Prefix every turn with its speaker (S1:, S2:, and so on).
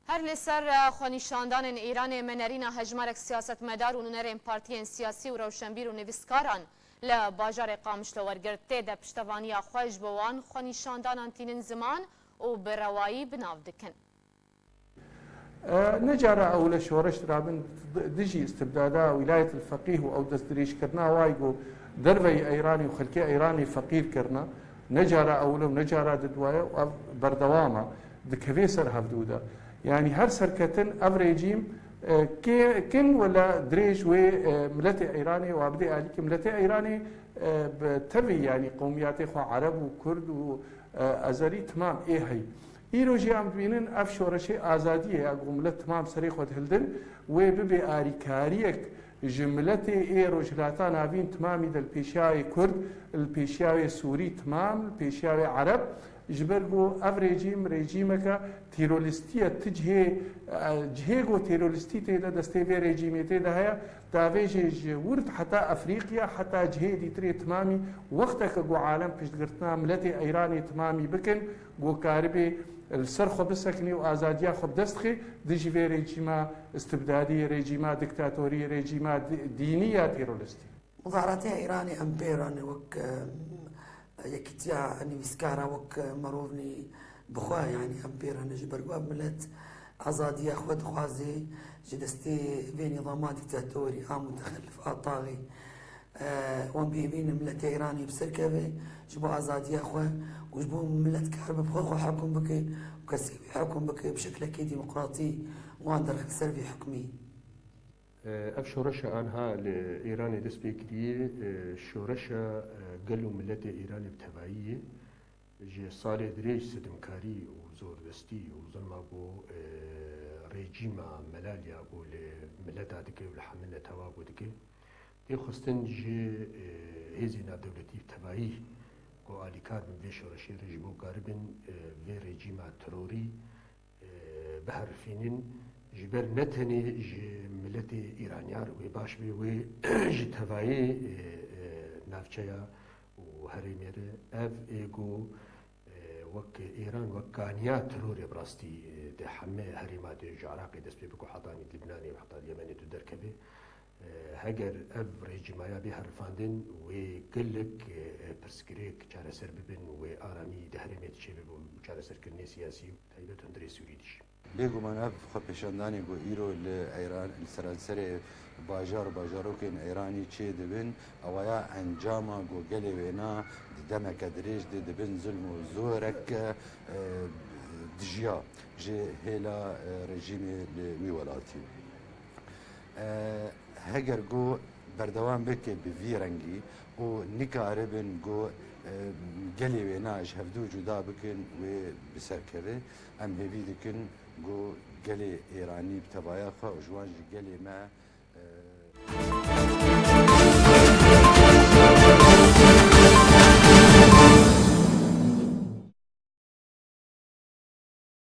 S1: هر لسر خونیشاندان ایران منرین هجمارک سیاست مدار و نونرین پارتیین سیاسی و روشنبیر و نویسکاران لباجار قامشلو ورگرته ده پشتوانی خوش بوان خونیشاندان تینن زمان و بروایی بناو دکن.
S2: نجارة أول شورش رابن دجي استبدادا ولاية الفقيه أو دستريش كرنا وايقو دربي إيراني وخلكي إيراني فقير كرنا نجارة أول ونجارة ددوايا بردوامة دكفيسر هفدودا يعني هر سركتن أفريجيم كن ولا دريج وملتي إيراني وابدي عليك ملتي إيراني بتبي يعني قوميات إخوة عرب وكرد وأزري تمام إيه هي ایروژی هم ببینن اف شورشی آزادیه اگه ملت تمام سری خود هلدن و ببی آریکاریک جملت ایروجلاتان آبین تمامی دل پیشیای کرد الپیشیای سوری تمام الپیشیای عرب جبرگو اف رژیم که تیرولیستیه جهگو تیرولیستی تیدا دسته به رژیمی تیدا هیا داویج ورد حتی افریقیا حتی جهه دیتری تمامی وقتا که گو عالم پشتگرتنا ملت ایرانی تمامی بکن گو کاربی السر خو بسکنی و آزادیا خو دستخی دجوی رژیما استبدادی رژیما دیکتاتوری رژیما دینی یا تیرولیستی
S3: مظاهرات ایرانی امپیران وک یکتیا نویسکارا وک مروفنی بخواه يعني امپیران جبرگو ملت آزادیا خود خوازی جدستی في نظامات دیکتاتوری متخلف طاغي وان بيبين ملت ايراني بسركبه جبو آزادية اخوه وجبو ملت كهرباء بخو حكم بك وكسي حكم بك بشكل كي ديمقراطي وان درك سربي حكمي
S4: اف شورشة انها لايراني دس بكري شورشة قالوا ملت ايراني بتبعية جي صالح دريج سدمكاري وزور دستي وظلمة بو ريجيما ملاليا بو لملت دكي والحملة توابو دكي دي خستن جي هزينا دولتي تبعي كو آليكار من في شورشي رجبو قاربن في ريجيما تروري بهرفينين جبر نتني جي ملتي إيرانيار وباش بي وي جي تبعي نافچايا وهريمير اف ايغو وك ايران وكانيا تروري براستي دي حمي هريمات عراقي دس بيكو حطاني لبناني وحطاني يمني تدركبي هجر اف ريجيمايا بهرفاندن وقلك برسكريك چاره سر ببن وآرامي دهرميت شي ببن چاره سر كرني سياسي تايبت اندري سوريدش
S5: بيگو من اف خبشانداني بو ايرو لايران السرانسري باجاروكين ايراني چه دبن اويا انجاما گو گلي وينا دمك دريج دبن ظلم وزورك دجيا جي هيلا رژیم میولاتي هەگەر گۆ بەردەوام بکە بڤی ڕەنگی و نیکاربن گۆ گەلێ وێناش هەفتوو جودا بکن وێ بسەرکەوێ ئەم هێوی دکن گۆ گەلێ ئێرانی بتەبایە خە و ژوان گەلێ مە